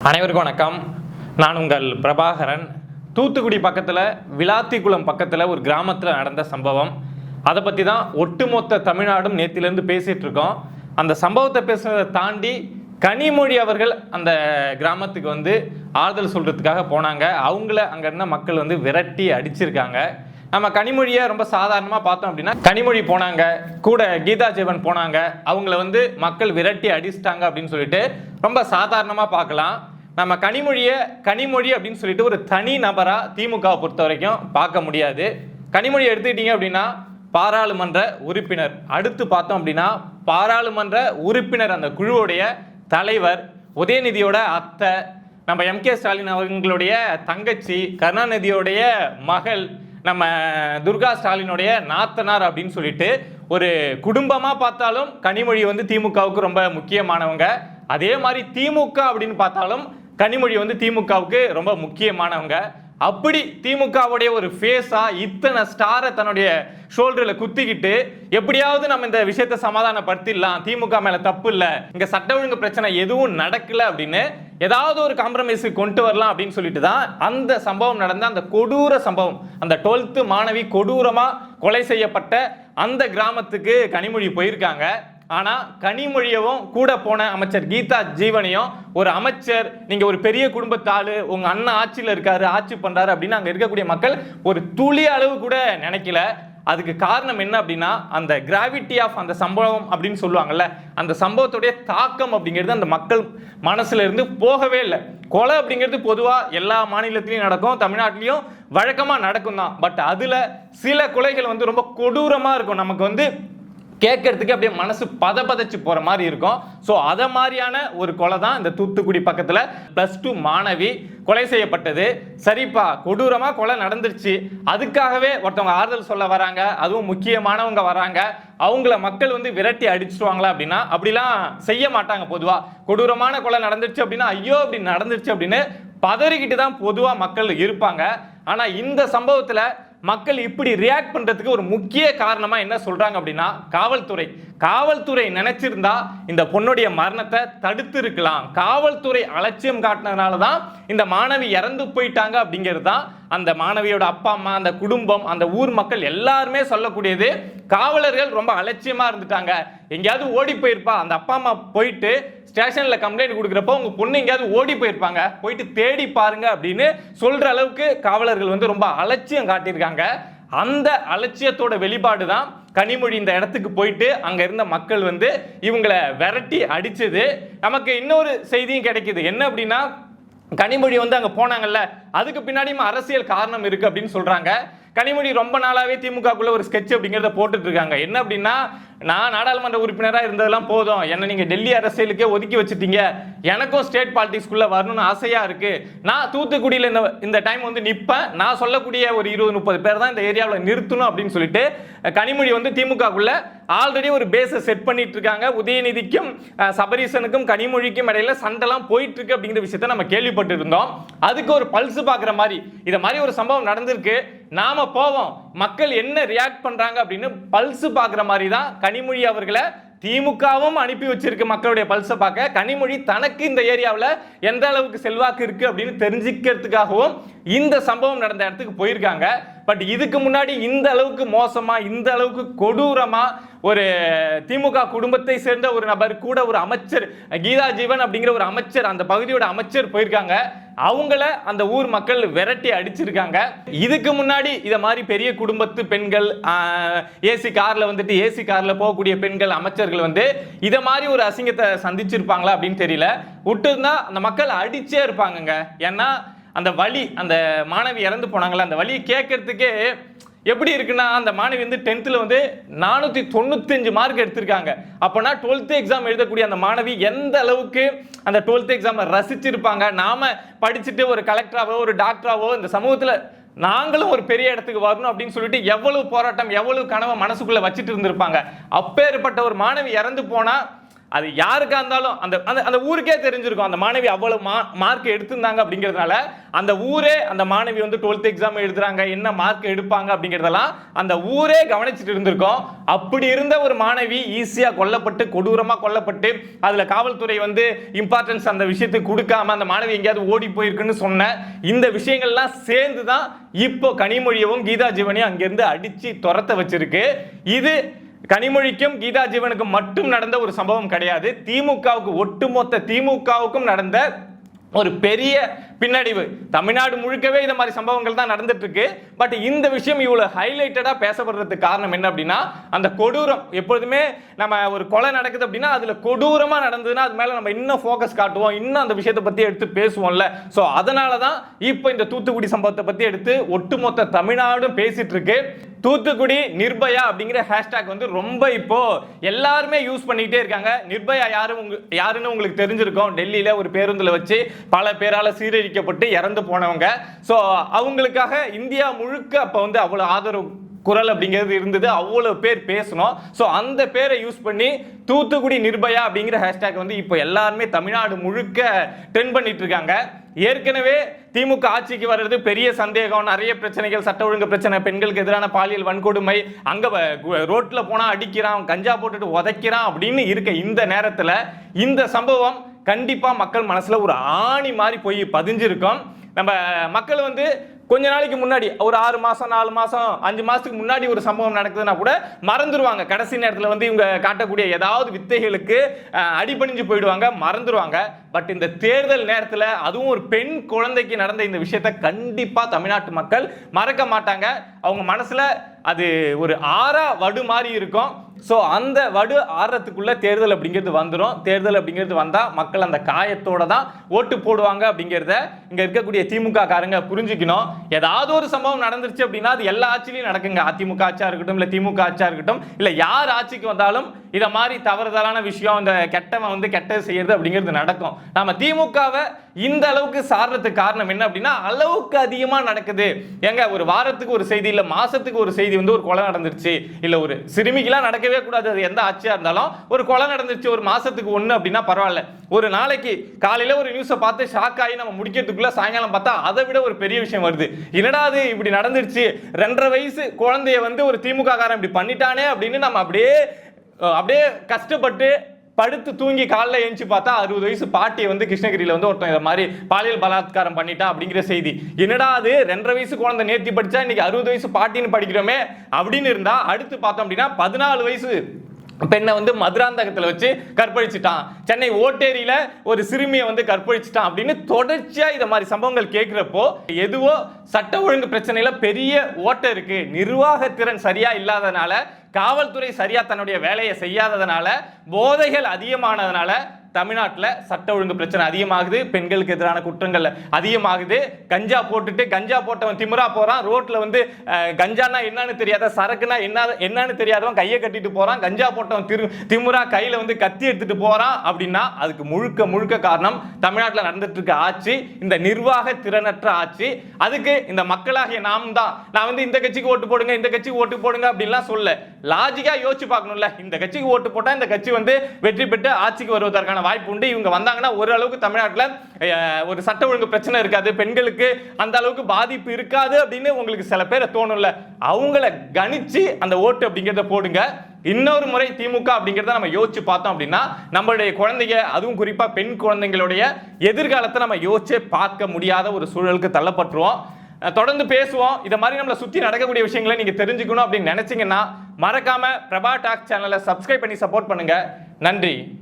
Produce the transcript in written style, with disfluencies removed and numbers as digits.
அனைவருக்கும் வணக்கம். நான் உங்கள் பிரபாகரன். தூத்துக்குடி பக்கத்தில் விளாத்திக்குளம் பக்கத்தில் ஒரு கிராமத்தில் நடந்த சம்பவம், அதை பற்றி தான் ஒட்டுமொத்த தமிழ்நாடும் நேத்திலேருந்து பேசிகிட்டு இருக்கோம். அந்த சம்பவத்தை பேசுகிறத தாண்டி கனிமொழி அவர்கள் அந்த கிராமத்துக்கு ஆறுதல் சொல்கிறதுக்காக போனாங்க. அவங்கள அங்கே இருந்த மக்கள் விரட்டி அடிச்சிருக்காங்க. நம்ம கனிமொழியை ரொம்ப சாதாரணமாக பார்த்தோம் அப்படின்னா, கனிமொழி போனாங்க, கூட கீதா ஜீவன் போனாங்க, அவங்கள மக்கள் விரட்டி அடிச்சிட்டாங்க அப்படின்னு சொல்லிட்டு ரொம்ப சாதாரணமாக பார்க்கலாம். நம்ம கனிமொழி அப்படின்னு சொல்லிட்டு ஒரு தனி நபராக திமுகவை பொறுத்த வரைக்கும் பார்க்க முடியாது. கனிமொழி எடுத்துக்கிட்டீங்க அப்படின்னா பாராளுமன்ற உறுப்பினர், அடுத்து பார்த்தோம் அப்படின்னா பாராளுமன்ற உறுப்பினர் அந்த குழுவுடைய தலைவர், உதயநிதியோட அத்தை, நம்ம எம்.கே. ஸ்டாலின் அவர்களுடைய தங்கச்சி, கருணாநிதியோடைய மகள், நம்ம துர்கா ஸ்டாலினுடைய நாத்தனார் அப்படின்னு சொல்லிட்டு ஒரு குடும்பமாக பார்த்தாலும் கனிமொழி திமுகவுக்கு ரொம்ப முக்கியமானவங்க. அதே மாதிரி திமுக அப்படின்னு பார்த்தாலும் கனிமொழி திமுகவுக்கு ரொம்ப முக்கியமானவங்க. அப்படி திமுகவுடைய ஒரு ஃபேஸா இத்தனை ஸ்டாரை தன்னுடைய ஷோல்டரில் குத்திக்கிட்டு எப்படியாவது நம்ம இந்த விஷயத்தை சமாதானப்படுத்திடலாம், திமுக மேல தப்பு இல்லை, இங்க சட்ட ஒழுங்கு பிரச்சனை எதுவும் நடக்கல அப்படின்னு ஏதாவது ஒரு காம்ப்ரமைஸ் கொண்டு வரலாம் அப்படின்னு சொல்லிட்டு தான் அந்த சம்பவம் நடந்த அந்த கொடூர சம்பவம், அந்த 12th மாணவி கொடூரமா கொலை செய்யப்பட்ட அந்த கிராமத்துக்கு கனிமொழி போயிருக்காங்க. ஆனா கனிமொழியவும் கூட போன அமைச்சர் கீதா ஜீவனையும், ஒரு அமைச்சர், நீங்க ஒரு பெரிய குடும்பத்தாளு, உங்க அண்ணன் ஆட்சியில் இருக்காரு, ஆட்சி பண்றாரு அப்படின்னு அங்க இருக்கக்கூடிய மக்கள் ஒரு துளி அளவு கூட நினைக்கல. அதுக்கு காரணம் என்ன அப்படின்னா, அந்த கிராவிட்டி ஆஃப் அந்த சம்பவம் அப்படின்னு சொல்லுவாங்கல்ல, அந்த சம்பவத்துடைய தாக்கம் அப்படிங்கிறது அந்த மக்கள் மனசுல இருந்து போகவே இல்லை. கொலை அப்படிங்கிறது பொதுவா எல்லா மாநிலத்திலையும் நடக்கும், தமிழ்நாட்டிலையும் வழக்கமா நடக்கும் தான். பட் அதுல சில கொலைகள் ரொம்ப கொடூரமா இருக்கும், நமக்கு கேட்கறதுக்கு அப்படியே மனசு பதச்சு போற மாதிரி இருக்கும். ஸோ அதை மாதிரியான ஒரு கொலை தான் இந்த தூத்துக்குடி பக்கத்தில் +2 மாணவி கொலை செய்யப்பட்டது. சரிப்பா, கொடூரமா கொலை நடந்துருச்சு, அதுக்காகவே ஒருத்தவங்க ஆறுதல் சொல்ல வராங்க, அதுவும் முக்கியமானவங்க வராங்க, அவங்கள மக்கள் விரட்டி அடிச்சுடுவாங்களா அப்படின்னா அப்படிலாம் செய்ய மாட்டாங்க. பொதுவா கொடூரமான கொலை நடந்துருச்சு அப்படின்னா ஐயோ அப்படி நடந்துருச்சு அப்படின்னு பதறிக்கிட்டு தான் பொதுவா மக்கள் இருப்பாங்க. ஆனா இந்த சம்பவத்துல மக்கள் இப்படி ரியாக்ட் பண்றதுக்கு ஒரு முக்கிய காரணமா என்ன சொல்றாங்க அப்படின்னா, காவல்துறை நினைச்சிருந்தா இந்த பொண்ணுடைய மரணத்தை தடுத்து இருக்கலாம். காவல்துறை அலட்சியம் காட்டினதுனால தான் இந்த மாணவி இறந்து போயிட்டாங்க அப்படிங்கிறது தான் அந்த மாணவியோட அப்பா அம்மா, அந்த குடும்பம், அந்த ஊர் மக்கள் எல்லாருமே சொல்லக்கூடியது. காவலர்கள் ரொம்ப அலட்சியமா இருந்துட்டாங்க, எங்கேயாவது ஓடி போயிருப்பா, அந்த அப்பா அம்மா போயிட்டு ஸ்டேஷன்ல கம்ப்ளைண்ட் கொடுக்குறப்போ உங்க பொண்ணு எங்கேயாவது ஓடி போயிருப்பாங்க, போயிட்டு தேடி பாருங்க அப்படின்னு சொல்ற அளவுக்கு காவலர்கள் ரொம்ப அலட்சியம் காட்டியிருக்காங்க. அந்த அலட்சியத்தோட வெளிப்பாடு தான் கனிமொழி இந்த இடத்துக்கு போயிட்டு அங்க இருந்த மக்கள் இவங்களை விரட்டி அடிச்சது. நமக்கு இன்னொரு செய்தியும் கிடைக்குது. என்ன அப்படின்னா, கனிமொழி அங்க போனாங்கல்ல, அதுக்கு பின்னாடியும் அரசியல் காரணம் இருக்கு அப்படின்னு சொல்றாங்க. கனிமொழி ரொம்ப நாளாவே திமுகக்குள்ள ஒரு ஸ்கெட்ச் அப்படிங்கிறத போட்டுட்டு இருக்காங்க. என்ன அப்படின்னா, நான் நாடாளுமன்ற உறுப்பினராக இருந்ததெல்லாம் போதும், என்ன நீங்க டெல்லி அரசியலுக்கே ஒதுக்கி வச்சுட்டீங்க, எனக்கும் ஸ்டேட் பாலிடிக்ஸ்குள்ள வரணும்னு ஆசையா இருக்கு, நான் தூத்துக்குடியில் இந்த டைம் நிற்பேன், நான் சொல்லக்கூடிய ஒரு 20-30 பேர் தான் இந்த ஏரியாவில் நிறுத்தணும் அப்படின்னு சொல்லிட்டு கனிமொழி திமுகக்குள்ள ஆல்ரெடி ஒரு பேஸை செட் பண்ணிட்டு இருக்காங்க. உதயநிதிக்கும் சபரீசனுக்கும் கனிமொழிக்கும் இடையில சண்டைலாம் போயிட்டு இருக்கு அப்படிங்கிற விஷயத்தை நம்ம கேள்விப்பட்டு இருந்தோம். அதுக்கு ஒரு பல்ஸ் பார்க்குற மாதிரி இதை மாதிரி ஒரு சம்பவம் நடந்திருக்கு, நாம போவோம், மக்கள் என்ன ரியாக்ட் பண்றாங்க அப்படின்னு பல்ஸ் பார்க்குற மாதிரி தான் கனிமொழி அவர்களை திமுகவும் அனுப்பி வச்சிருக்கு. மக்களுடைய பல்ஸை பார்க்க கனிமொழி தனக்கு இந்த ஏரியாவில் எந்த அளவுக்கு செல்வாக்கு இருக்கு அப்படின்னு தெரிஞ்சுக்கிறதுக்காகவும் இந்த சம்பவம் நடந்த இடத்துக்கு போயிருக்காங்க. பட் இதுக்கு முன்னாடி இந்த அளவுக்கு மோசமா, இந்த அளவுக்கு கொடூரமா ஒரு திமுக குடும்பத்தை சேர்ந்த ஒரு நபர் கூட ஒரு அமைச்சர், கீதா ஜீவன் அப்படிங்கிற ஒரு அமைச்சர், அந்த பகுதியோட அமைச்சர் போயிருக்காங்க, அவங்கள அந்த ஊர் மக்கள் விரட்டி அடிச்சிருக்காங்க. இதுக்கு முன்னாடி இத மாதிரி பெரிய குடும்பத்து பெண்கள், ஏசி கார்ல போகக்கூடிய பெண்கள், அமைச்சர்கள் இத மாதிரி ஒரு அசிங்கத்தை சந்திச்சிருப்பாங்களா அப்படின்னு தெரியல. விட்டுருந்தா அந்த மக்கள் அடிச்சே இருப்பாங்க. ஏன்னா அந்த வலி, அந்த மாணவி இறந்து போனாங்களா, அந்த வலியை கேட்கறதுக்கே எப்படி இருக்குன்னா, அந்த மாணவி 10th 495 மார்க் எடுத்திருக்காங்க. அப்போனா 12th எக்ஸாம் எழுதக்கூடிய அந்த மாணவி எந்த அளவுக்கு அந்த 12th எக்ஸாம் ரசிச்சிருப்பாங்க. நாம படிச்சுட்டு ஒரு கலெக்டராவோ ஒரு டாக்டராவோ இந்த சமூகத்தில் நாங்களும் ஒரு பெரிய இடத்துக்கு வரணும் அப்படின்னு சொல்லிட்டு எவ்வளவு போராட்டம், எவ்வளவு கனவை மனசுக்குள்ள வச்சுட்டு இருந்திருப்பாங்க. அப்பேற்பட்ட ஒரு மாணவி இறந்து போனா அது யாருக்கா இருந்தாலும் அந்த அந்த ஊருக்கே தெரிஞ்சிருக்கும் அந்த மாணவி அவ்வளவு மார்க் எடுத்திருந்தாங்க அப்படிங்கிறதுனால அந்த ஊரே அந்த மாணவி வந்து 12th எக்ஸாம் எழுதுறாங்க, என்ன மார்க் எடுப்பாங்க அப்படிங்கிறதெல்லாம் அந்த ஊரே கவனிச்சுட்டு இருந்திருக்கும். அப்படி இருந்த ஒரு மாணவி ஈஸியா கொல்லப்பட்டு, கொடூரமா கொல்லப்பட்டு, அதுல காவல்துறை வந்து இம்பார்ட்டன்ஸ் அந்த விஷயத்துக்கு கொடுக்காம அந்த மாணவி எங்கேயாவது ஓடி போயிருக்குன்னு சொன்ன இந்த விஷயங்கள்லாம் சேர்ந்து தான் இப்போ கனிமொழியவும் கீதா ஜீவனையும் அங்கிருந்து அடிச்சு துரத்த வச்சிருக்கு. இது கனிமொழிக்கும் கீதா ஜீவனுக்கும் மட்டும் நடந்த ஒரு சம்பவம் கிடையாது. திமுகவுக்கு, ஒட்டுமொத்த திமுகவுக்கும் நடந்த ஒரு பெரிய பின்னடைவு. தமிழ்நாடு முழுக்கவே இந்த மாதிரி சம்பவங்கள் தான் நடந்துட்டு இருக்கு. பட் இந்த விஷயம் இவ்வளவு ஹைலைட்டடா பேசப்படுறதுக்கு காரணம் என்ன அப்படின்னா, அந்த கொடூரம். எப்பொழுதுமே நம்ம ஒரு கொலை நடக்குது அப்படின்னா அதுல கொடூரமா நடந்ததுன்னா அது மேல நம்ம இன்னும் ஃபோக்கஸ் காட்டுவோம், இன்னும் அந்த விஷயத்தை பத்தி எடுத்து பேசுவோம்ல. சோ அதனாலதான் இப்போ இந்த தூத்துக்குடி சம்பவத்தை பத்தி எடுத்து ஒட்டுமொத்த தமிழ்நாடும் பேசிட்டு இருக்கு. தூத்துக்குடி நிர்பயா அப்படிங்கிற ஹேஷ்டாக் வந்து ரொம்ப இப்போ எல்லாருமே யூஸ் பண்ணிட்டே இருக்காங்க. நிர்பயா யாருன்னு உங்களுக்கு தெரிஞ்சிருக்கும். டெல்லியில ஒரு பேருந்துல வச்சு பல பேரால சீரழிக்கப்பட்டு இறந்து போனவங்க. சோ அவங்களுக்காக இந்தியா முழுக்க அப்ப வந்து அவ்வளவு ஆதரவு குரல் அப்படிங்கிறது இருந்தது, அவ்வளவு பேர் பேசணும். ஸோ அந்த பேரை யூஸ் பண்ணி தூத்துக்குடி நிர்பயா அப்படிங்கிற ஹேஷ்டாக் வந்து இப்போ எல்லாருமே தமிழ்நாடு முழுக்க ட்ரெண்ட் பண்ணிட்டு இருக்காங்க. ஏற்கனவே திமுக ஆட்சிக்கு வர்றது பெரிய சந்தேகம், நிறைய பிரச்சனைகள், சட்ட ஒழுங்கு பிரச்சனை, பெண்களுக்கு எதிரான பாலியல் வன்கொடுமை, அங்க ரோட்ல போனா அடிக்கிறான், கஞ்சா போட்டுட்டு உதைக்கிறான் அப்படின்னு இருக்க இந்த நேரத்தில் இந்த சம்பவம் கண்டிப்பா மக்கள் மனசுல ஒரு ஆணி மாதிரி போய் பதிஞ்சிருக்கும். நம்ம மக்கள் வந்து கொஞ்ச நாளைக்கு முன்னாடி ஒரு 6 மாசம் 4 மாசம் 5 மாசத்துக்கு முன்னாடி ஒரு சம்பவம் நடக்குதுன்னா கூட மறந்துடுவாங்க. கடைசி நேரத்தில் வந்து இவங்க காட்டக்கூடிய ஏதாவது வித்தைகளுக்கு அடிபணிஞ்சு போயிடுவாங்க, மறந்துடுவாங்க. பட் இந்த தேர்தல் நேரத்தில் அதுவும் ஒரு பெண் குழந்தைக்கு நடந்த இந்த விஷயத்தை கண்டிப்பா தமிழ்நாட்டு மக்கள் மறக்க மாட்டாங்க. அவங்க மனசுல அது ஒரு ஆறா வடு மாதிரி இருக்கும். ஸோ அந்த வடு ஆறத்துக்குள்ள தேர்தல் அப்படிங்கிறது வந்துடும். தேர்தல் அப்படிங்கிறது வந்தால் மக்கள் அந்த காயத்தோட தான் ஓட்டு போடுவாங்க அப்படிங்கிறத இங்கே இருக்கக்கூடிய திமுக காரங்க புரிஞ்சுக்கணும். ஏதாவது ஒரு சம்பவம் நடந்துருச்சு அப்படின்னா அது எல்லா ஆட்சியிலையும் நடக்குங்க. அதிமுக ஆட்சியாக இருக்கட்டும், இல்லை திமுக ஆட்சியாக இருக்கட்டும், இல்லை யார் ஆட்சிக்கு வந்தாலும் இதை மாதிரி தவறுதலான விஷயம், இந்த கெட்டவன் வந்து கெட்டது செய்யறது அப்படிங்கிறது நடக்கும். நாம திமுகவை இந்த அளவுக்கு சாடுறதுக்கு காரணம் என்ன அப்படின்னா, அளவுக்கு அதிகமாக நடக்குது. ஏங்க ஒரு வாரத்துக்கு ஒரு செய்தி, இல்லை மாசத்துக்கு ஒரு செய்தி வந்து ஒரு கொலை நடந்துருச்சு, இல்லை ஒரு சிறுமிக்கெல்லாம் நடக்கவே கூடாது, அது எந்த ஆட்சியா இருந்தாலும் ஒரு கொலை நடந்துருச்சு ஒரு மாசத்துக்கு ஒண்ணு அப்படின்னா பரவாயில்ல. ஒரு நாளைக்கு காலையில ஒரு நியூஸை பார்த்து ஷாக் ஆகி நம்ம முடிக்கிறதுக்குள்ள சாயங்காலம் பார்த்தா அதை விட ஒரு பெரிய விஷயம் வருது. என்னடா அது இப்படி நடந்துருச்சு, 2.5 வயசு குழந்தைய வந்து ஒரு திமுக காரன் இப்படி பண்ணிட்டானே அப்படின்னு நம்ம அப்படியே கஷ்டப்பட்டு படுத்து தூங்கி காலைல எழுந்து பார்த்தா 60 வயசு பாட்டியை வந்து கிருஷ்ணகிரியில வந்து ஒருத்தன் இந்த மாதிரி பாலியல் பலாத்காரம் பண்ணிட்டான் அப்படிங்கிற செய்தி. என்னடா அது 2.5 வயசு குழந்தை நேர்த்தி படிச்சா இன்னைக்கு 60 வயசு பாட்டின்னு படிக்கிறோமே அப்படின்னு இருந்தா, அடுத்து பார்த்தோம் அப்படின்னா 14 வயசு பெண்ணை வந்து மதுராந்தகத்தில் வச்சு கற்பழிச்சிட்டான், சென்னை ஓட்டேரியில ஒரு சிறுமியை வந்து கற்பழிச்சிட்டான் அப்படின்னு தொடர்ச்சியா இந்த மாதிரி சம்பவங்கள் கேட்கிறப்போ எதுவோ சட்ட ஒழுங்கு பிரச்சனையில பெரிய ஓட்டம் இருக்கு. நிர்வாகத்திறன் சரியா இல்லாதனால, காவல்துறை சரியா தன்னுடைய வேலையை செய்யாததுனால, போதைகள் அதிகமானதுனால தமிழ்நாட்டில் சட்ட ஒழுங்கு பிரச்சனை அதிகமாகுது, பெண்களுக்கு எதிரான குற்றங்கள் அதிகமாகுது. கஞ்சா போட்டவன் திமிரா போறான், ரோட்ல வந்து கஞ்சானா என்னன்னு தெரியாத, சரக்குனா என்னன்னு தெரியாதவன் கையை கட்டிட்டு போறான், கஞ்சா போட்டவன் திமிரா கையில வந்து கத்தி எடுத்துட்டு போறான் அப்படின்னா அதுக்கு முழுக்க காரணம் தமிழ்நாட்டில் நடந்துட்டு இருக்க ஆட்சி, இந்த நிர்வாக திறனற்ற ஆட்சி. அதுக்கு இந்த மக்களாகிய நாம் தான், நான் வந்து இந்த கட்சிக்கு ஓட்டு போடுங்க, இந்த கட்சிக்கு ஓட்டு போடுங்க அப்படின்லாம் சொல்ல, லாஜிக்கா யோசிச்சு பார்க்கணும்ல. இந்த கட்சிக்கு ஓட்டு போட்டா இந்த கட்சி வந்து வெற்றி பெற்று ஆட்சிக்கு வருவதற்கான வாய்ப்பு உண்டு. இவங்க வந்தாங்கன்னா ஓரளவுக்கு தமிழ்நாட்டில் ஒரு சட்ட ஒழுங்கு பிரச்சனை இருக்காது, பெண்களுக்கு அந்த அளவுக்கு பாதிப்பு இருக்காது அப்படின்னு உங்களுக்கு சில பேரை தோணும்ல. அவங்கள கணிச்சு அந்த ஓட்டு அப்படிங்கிறத போடுங்க. இன்னொரு முறை திமுக அப்படிங்கிறத நம்ம யோசிச்சு பார்த்தோம் அப்படின்னா நம்மளுடைய குழந்தைங்க, அதுவும் குறிப்பா பெண் குழந்தைங்களுடைய எதிர்காலத்தை நம்ம யோசிச்சே பார்க்க முடியாத ஒரு சூழலுக்கு தள்ளப்பட்டுருவோம். தொடர்ந்து பேசுவோம். இதை மாதிரி நம்மளை சுற்றி நடக்கக்கூடிய விஷயங்களை நீங்க தெரிஞ்சுக்கணும் அப்படின்னு நினைச்சீங்கன்னா மறக்காம பிரபா டாக் சேனலை சப்ஸ்கிரைப் பண்ணி சப்போர்ட் பண்ணுங்க. நன்றி.